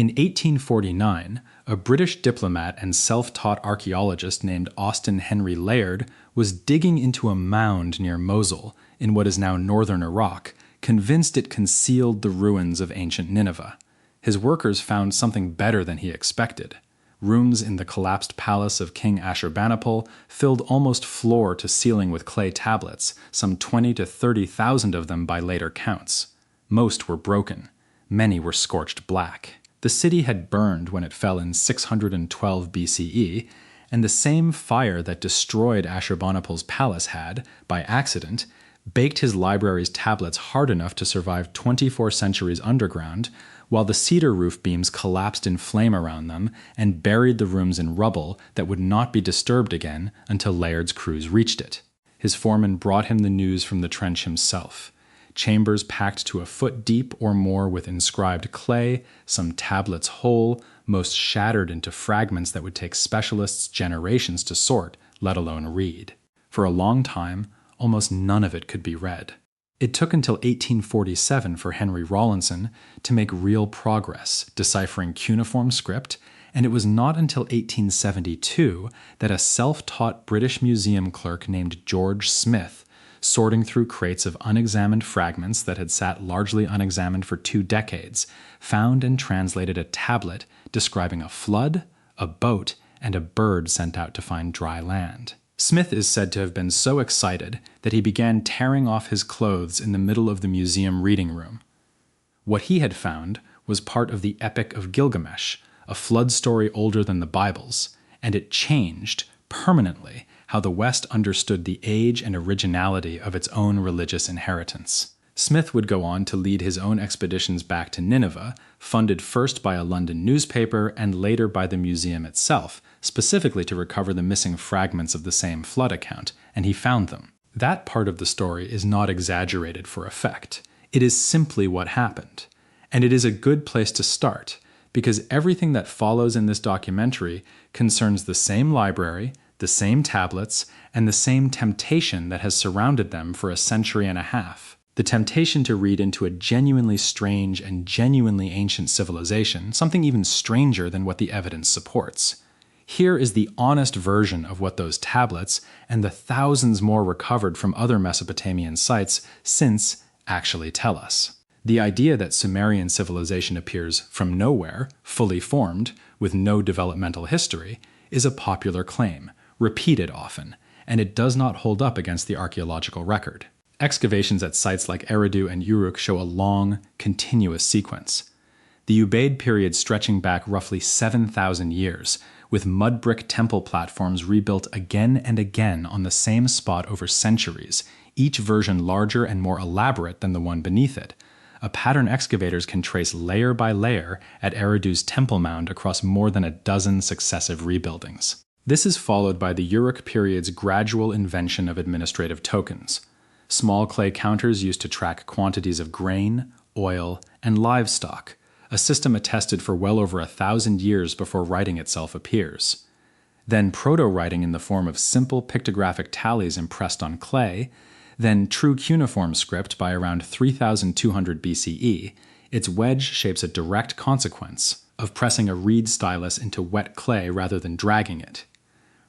In 1849, a British diplomat and self-taught archaeologist named Austin Henry Layard was digging into a mound near Mosul, in what is now northern Iraq, convinced it concealed the ruins of ancient Nineveh. His workers found something better than he expected. Rooms in the collapsed palace of King Ashurbanipal filled almost floor to ceiling with clay tablets, some 20 to 30,000 of them by later counts. Most were broken. Many were scorched black. The city had burned when it fell in 612 BCE, and the same fire that destroyed Ashurbanipal's palace had, by accident, baked his library's tablets hard enough to survive 24 centuries underground, while the cedar roof beams collapsed in flame around them and buried the rooms in rubble that would not be disturbed again until Layard's crews reached it. His foreman brought him the news from the trench himself. Chambers packed to a foot deep or more with inscribed clay, some tablets whole, most shattered into fragments that would take specialists generations to sort, let alone read. For a long time, almost none of it could be read. It took until 1847 for Henry Rawlinson to make real progress deciphering cuneiform script, and it was not until 1872 that a self-taught British museum clerk named George Smith, sorting through crates of unexamined fragments that had sat largely unexamined for 2 decades, found and translated a tablet describing a flood, a boat, and a bird sent out to find dry land. Smith is said to have been so excited that he began tearing off his clothes in the middle of the museum reading room. What he had found was part of the Epic of Gilgamesh, a flood story older than the Bibles, and it changed, permanently, how the West understood the age and originality of its own religious inheritance. Smith would go on to lead his own expeditions back to Nineveh, funded first by a London newspaper and later by the museum itself, specifically to recover the missing fragments of the same flood account, and he found them. That part of the story is not exaggerated for effect. It is simply what happened. And it is a good place to start, because everything that follows in this documentary concerns the same library, the same tablets, and the same temptation that has surrounded them for a century and a half. The temptation to read into a genuinely strange and genuinely ancient civilization, something even stranger than what the evidence supports. Here is the honest version of what those tablets, and the thousands more recovered from other Mesopotamian sites since, actually tell us. The idea that Sumerian civilization appears from nowhere, fully formed, with no developmental history, is a popular claim, repeated often, and it does not hold up against the archaeological record. Excavations at sites like Eridu and Uruk show a long, continuous sequence. The Ubaid period stretching back roughly 7,000 years, with mud brick temple platforms rebuilt again and again on the same spot over centuries, each version larger and more elaborate than the one beneath it. A pattern excavators can trace layer by layer at Eridu's temple mound across more than a dozen successive rebuildings. This is followed by the Uruk period's gradual invention of administrative tokens. Small clay counters used to track quantities of grain, oil, and livestock, a system attested for well over 1,000 years before writing itself appears. Then proto-writing in the form of simple pictographic tallies impressed on clay, then true cuneiform script by around 3200 BCE, its wedge shapes a direct consequence of pressing a reed stylus into wet clay rather than dragging it.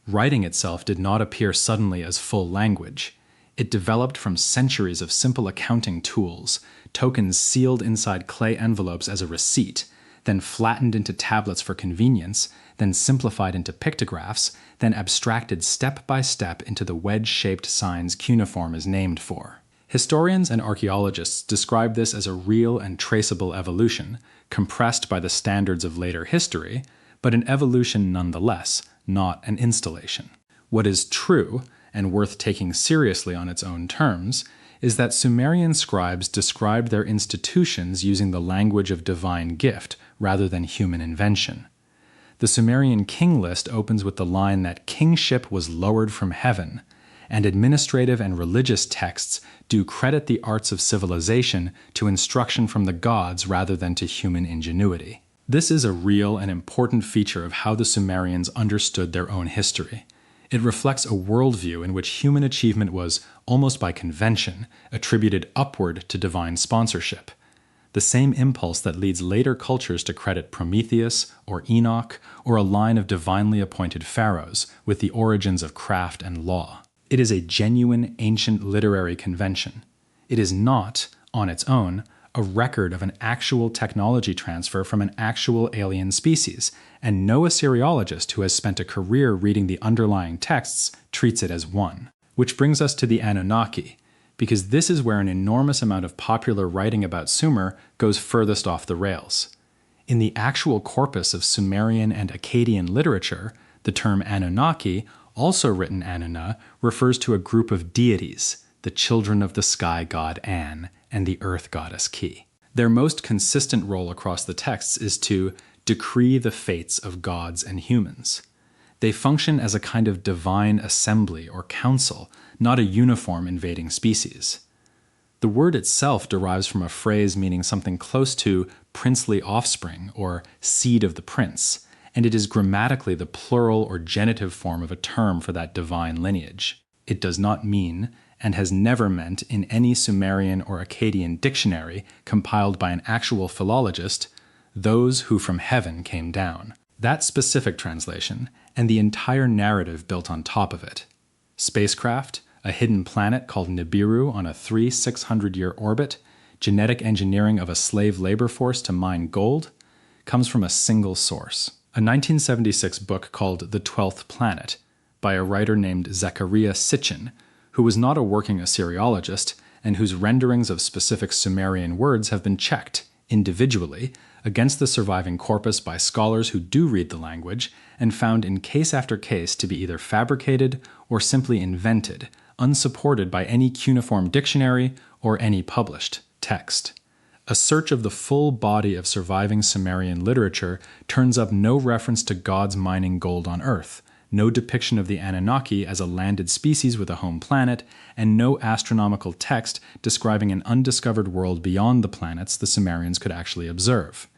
Writing itself did not appear suddenly as full language. It developed from centuries of simple accounting tools, tokens sealed inside clay envelopes as a receipt, then flattened into tablets for convenience, then simplified into pictographs, then abstracted step by step into the wedge-shaped signs cuneiform is named for. Historians and archaeologists describe this as a real and traceable evolution, compressed by the standards of later history, but an evolution nonetheless, not an installation. What is true, and worth taking seriously on its own terms, is that Sumerian scribes described their institutions using the language of divine gift rather than human invention. The Sumerian king list opens with the line that kingship was lowered from heaven, and administrative and religious texts do credit the arts of civilization to instruction from the gods rather than to human ingenuity. This is a real and important feature of how the Sumerians understood their own history. It reflects a worldview in which human achievement was, almost by convention, attributed upward to divine sponsorship. the same impulse that leads later cultures to credit Prometheus or Enoch or a line of divinely appointed pharaohs with the origins of craft and law. It is a genuine ancient literary convention. It is not, on its own, a record of an actual technology transfer from an actual alien species, and no Assyriologist who has spent a career reading the underlying texts treats it as one. Which brings us to the Anunnaki, because this is where an enormous amount of popular writing about Sumer goes furthest off the rails. In the actual corpus of Sumerian and Akkadian literature, the term Anunnaki, also written Anunna, refers to a group of deities, the children of the sky god An and the earth goddess Ki. Their most consistent role across the texts is to decree the fates of gods and humans. They function as a kind of divine assembly or council, not a uniform invading species. The word itself derives from a phrase meaning something close to princely offspring or seed of the prince, and it is grammatically the plural or genitive form of a term for that divine lineage. It does not mean, and has never meant in any Sumerian or Akkadian dictionary compiled by an actual philologist, those who from heaven came down. That specific translation, and the entire narrative built on top of it. Spacecraft, a hidden planet called Nibiru on a 600-year orbit, genetic engineering of a slave labor force to mine gold, comes from a single source. A 1976 book called The 12th Planet, by a writer named Zechariah Sitchin, who was not a working Assyriologist and whose renderings of specific Sumerian words have been checked, individually, against the surviving corpus by scholars who do read the language and found in case after case to be either fabricated or simply invented, unsupported by any cuneiform dictionary or any published text. A search of the full body of surviving Sumerian literature turns up no reference to gods mining gold on Earth, no depiction of the Anunnaki as a landed species with a home planet, and no astronomical text describing an undiscovered world beyond the planets the Sumerians could actually observe.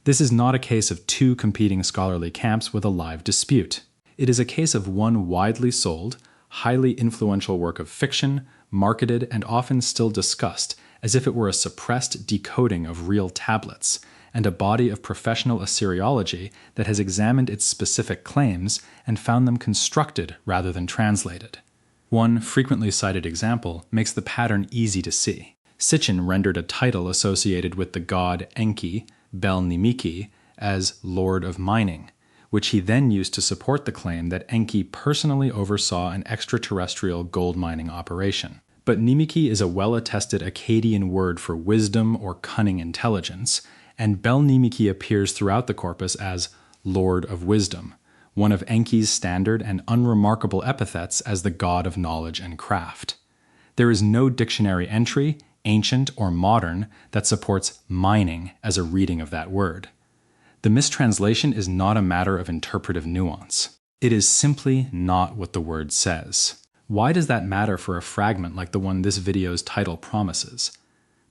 This is not a case of two competing scholarly camps with a live dispute. It is a case of one widely sold, highly influential work of fiction, marketed and often still discussed as if it were a suppressed decoding of real tablets, and a body of professional Assyriology that has examined its specific claims and found them constructed rather than translated. One frequently cited example makes the pattern easy to see. Sitchin rendered a title associated with the god Enki, Bel-Nimiki, as Lord of Mining, which he then used to support the claim that Enki personally oversaw an extraterrestrial gold mining operation. But Nimiki is a well-attested Akkadian word for wisdom or cunning intelligence, and Bel-Nimiki appears throughout the corpus as Lord of Wisdom, one of Enki's standard and unremarkable epithets as the god of knowledge and craft. There is no dictionary entry, ancient or modern, that supports mining as a reading of that word. The mistranslation is not a matter of interpretive nuance. It is simply not what the word says. Why does that matter for a fragment like the one this video's title promises?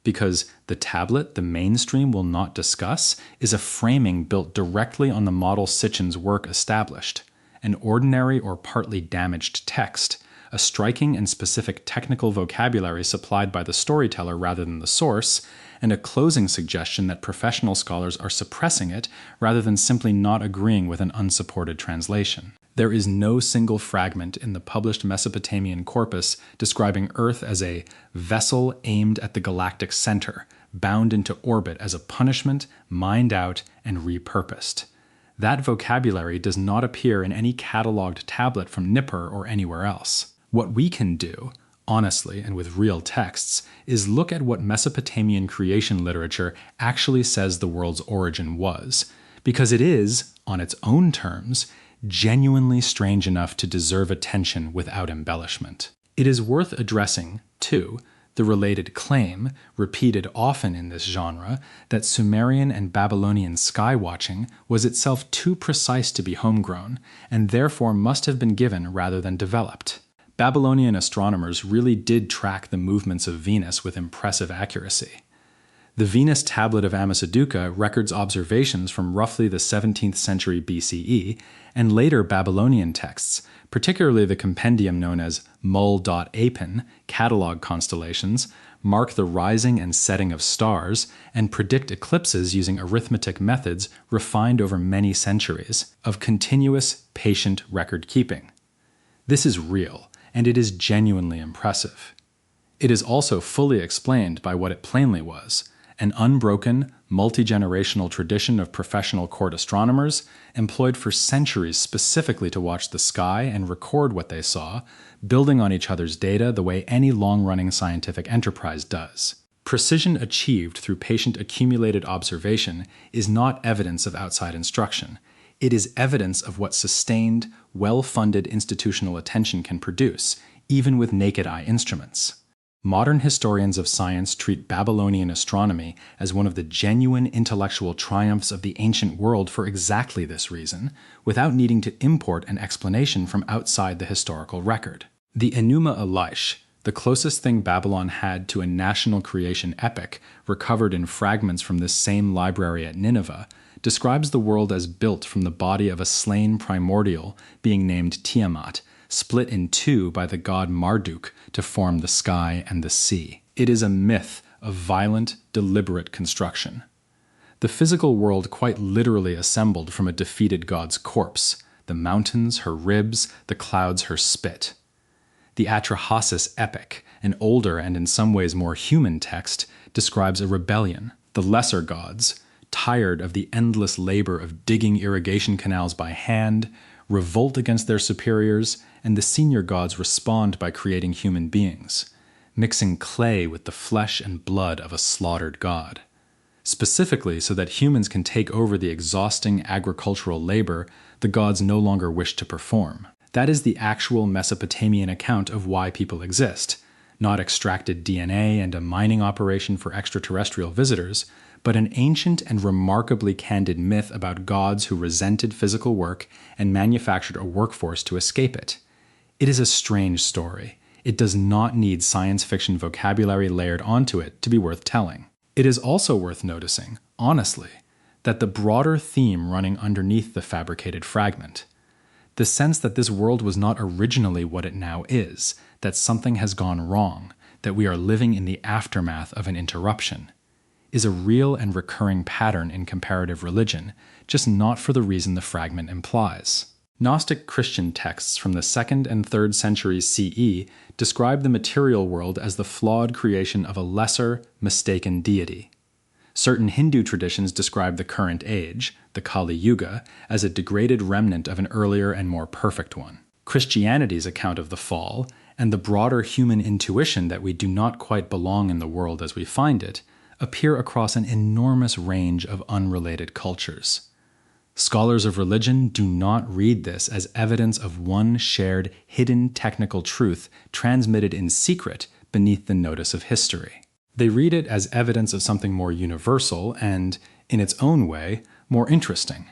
Because the tablet the mainstream will not discuss is a framing built directly on the model Sitchin's work established, an ordinary or partly damaged text, a striking and specific technical vocabulary supplied by the storyteller rather than the source, and a closing suggestion that professional scholars are suppressing it rather than simply not agreeing with an unsupported translation. There is no single fragment in the published Mesopotamian corpus describing Earth as a vessel aimed at the galactic center, bound into orbit as a punishment, mined out, and repurposed. That vocabulary does not appear in any cataloged tablet from Nippur or anywhere else. What we can do, honestly and with real texts, is look at what Mesopotamian creation literature actually says the world's origin was, because it is, on its own terms, genuinely strange enough to deserve attention without embellishment. It is worth addressing, too, the related claim, repeated often in this genre, that Sumerian and Babylonian skywatching was itself too precise to be homegrown, and therefore must have been given rather than developed. Babylonian astronomers really did track the movements of Venus with impressive accuracy. The Venus tablet of Ammisaduqa records observations from roughly the 17th century BCE, and later Babylonian texts, particularly the compendium known as Mul.Apin, Catalog Constellations, mark the rising and setting of stars, and predict eclipses using arithmetic methods refined over many centuries of continuous, patient record keeping. This is real, and it is genuinely impressive. It is also fully explained by what it plainly was: an unbroken, multi-generational tradition of professional court astronomers employed for centuries specifically to watch the sky and record what they saw, building on each other's data the way any long-running scientific enterprise does. Precision achieved through patient accumulated observation is not evidence of outside instruction. It is evidence of what sustained, well-funded institutional attention can produce, even with naked eye instruments. Modern historians of science treat Babylonian astronomy as one of the genuine intellectual triumphs of the ancient world for exactly this reason, without needing to import an explanation from outside the historical record. The Enuma Elish, the closest thing Babylon had to a national creation epic recovered in fragments from this same library at Nineveh, describes the world as built from the body of a slain primordial being named Tiamat, split in two by the god Marduk to form the sky and the sea. It is a myth of violent, deliberate construction. The physical world quite literally assembled from a defeated god's corpse, the mountains her ribs, the clouds her spit. The Atrahasis epic, an older and in some ways more human text, describes a rebellion. The lesser gods, tired of the endless labor of digging irrigation canals by hand, revolt against their superiors, and the senior gods respond by creating human beings, mixing clay with the flesh and blood of a slaughtered god, specifically so that humans can take over the exhausting agricultural labor the gods no longer wish to perform. That is the actual Mesopotamian account of why people exist, not extracted DNA and a mining operation for extraterrestrial visitors, but an ancient and remarkably candid myth about gods who resented physical work and manufactured a workforce to escape it. It is a strange story. It does not need science fiction vocabulary layered onto it to be worth telling. It is also worth noticing, honestly, that the broader theme running underneath the fabricated fragment, the sense that this world was not originally what it now is, that something has gone wrong, that we are living in the aftermath of an interruption, is a real and recurring pattern in comparative religion, just not for the reason the fragment implies. Gnostic Christian texts from the 2nd and 3rd centuries CE describe the material world as the flawed creation of a lesser, mistaken deity. Certain Hindu traditions describe the current age, the Kali Yuga, as a degraded remnant of an earlier and more perfect one. Christianity's account of the fall, and the broader human intuition that we do not quite belong in the world as we find it, appear across an enormous range of unrelated cultures. Scholars of religion do not read this as evidence of one shared, hidden technical truth transmitted in secret beneath the notice of history. They read it as evidence of something more universal and, in its own way, more interesting,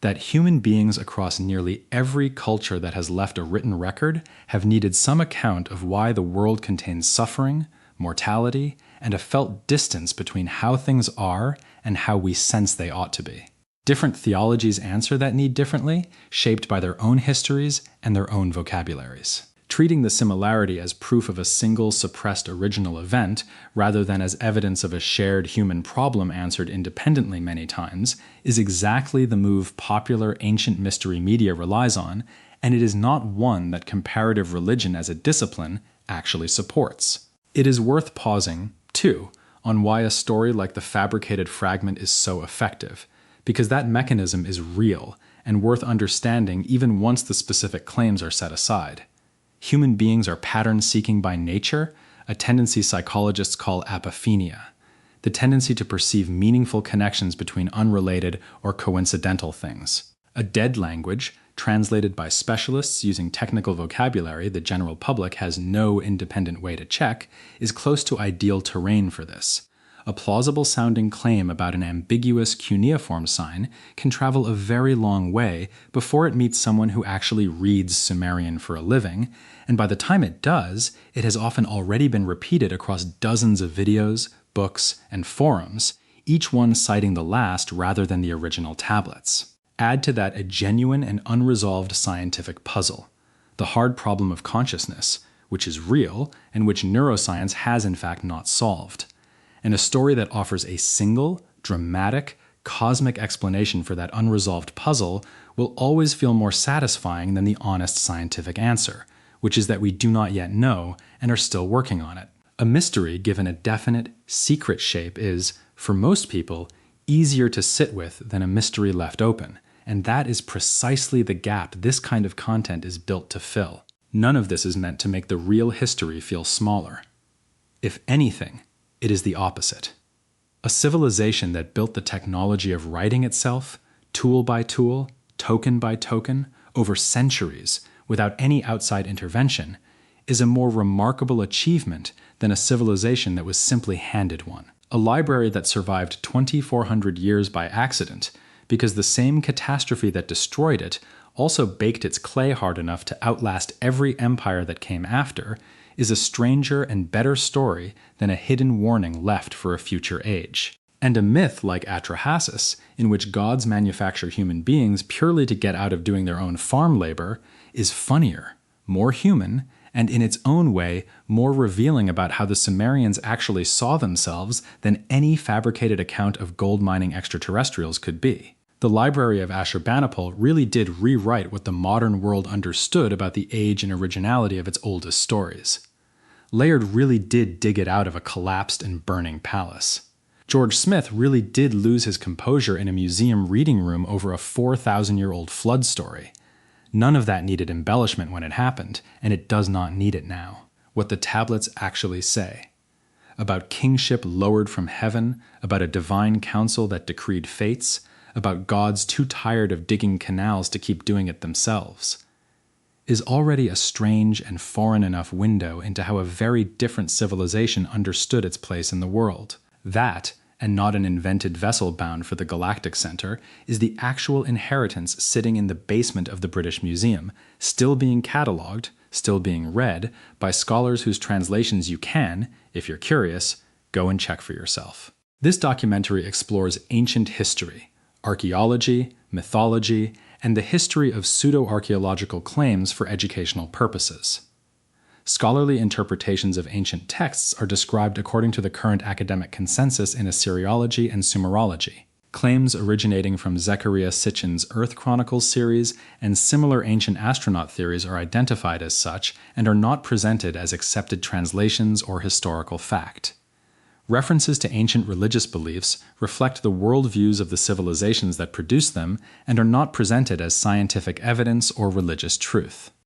that human beings across nearly every culture that has left a written record have needed some account of why the world contains suffering, mortality, and a felt distance between how things are and how we sense they ought to be. Different theologies answer that need differently, shaped by their own histories and their own vocabularies. Treating the similarity as proof of a single suppressed original event, rather than as evidence of a shared human problem answered independently many times, is exactly the move popular ancient mystery media relies on, and it is not one that comparative religion as a discipline actually supports. It is worth pausing, too, on why a story like the fabricated fragment is so effective, because that mechanism is real and worth understanding even once the specific claims are set aside. Human beings are pattern-seeking by nature, a tendency psychologists call apophenia, the tendency to perceive meaningful connections between unrelated or coincidental things. A dead language, translated by specialists using technical vocabulary the general public has no independent way to check, is close to ideal terrain for this. A plausible-sounding claim about an ambiguous cuneiform sign can travel a very long way before it meets someone who actually reads Sumerian for a living, and by the time it does, it has often already been repeated across dozens of videos, books, and forums, each one citing the last rather than the original tablets. Add to that a genuine and unresolved scientific puzzle, the hard problem of consciousness, which is real and which neuroscience has in fact not solved. And a story that offers a single, dramatic, cosmic explanation for that unresolved puzzle will always feel more satisfying than the honest scientific answer, which is that we do not yet know and are still working on it. A mystery given a definite, secret shape is, for most people, easier to sit with than a mystery left open, and that is precisely the gap this kind of content is built to fill. None of this is meant to make the real history feel smaller. If anything, it is the opposite. A civilization that built the technology of writing itself, tool by tool, token by token, over centuries, without any outside intervention, is a more remarkable achievement than a civilization that was simply handed one. A library that survived 2,400 years by accident, because the same catastrophe that destroyed it also baked its clay hard enough to outlast every empire that came after, is a stranger and better story than a hidden warning left for a future age. And a myth like Atrahasis, in which gods manufacture human beings purely to get out of doing their own farm labor, is funnier, more human, and in its own way more revealing about how the Sumerians actually saw themselves than any fabricated account of gold mining extraterrestrials could be. The Library of Ashurbanipal really did rewrite what the modern world understood about the age and originality of its oldest stories. Layard really did dig it out of a collapsed and burning palace. George Smith really did lose his composure in a museum reading room over a 4,000-year-old flood story. None of that needed embellishment when it happened, and it does not need it now. What the tablets actually say. About kingship lowered from heaven, about a divine council that decreed fates, about gods too tired of digging canals to keep doing it themselves, is already a strange and foreign enough window into how a very different civilization understood its place in the world. That, and not an invented vessel bound for the Galactic Center, is the actual inheritance sitting in the basement of the British Museum, still being catalogued, still being read, by scholars whose translations you can, if you're curious, go and check for yourself. This documentary explores ancient history, archaeology, mythology, and the history of pseudoarchaeological claims for educational purposes. Scholarly interpretations of ancient texts are described according to the current academic consensus in Assyriology and Sumerology. Claims originating from Zecharia Sitchin's Earth Chronicles series and similar ancient astronaut theories are identified as such and are not presented as accepted translations or historical fact. References to ancient religious beliefs reflect the worldviews of the civilizations that produced them and are not presented as scientific evidence or religious truth.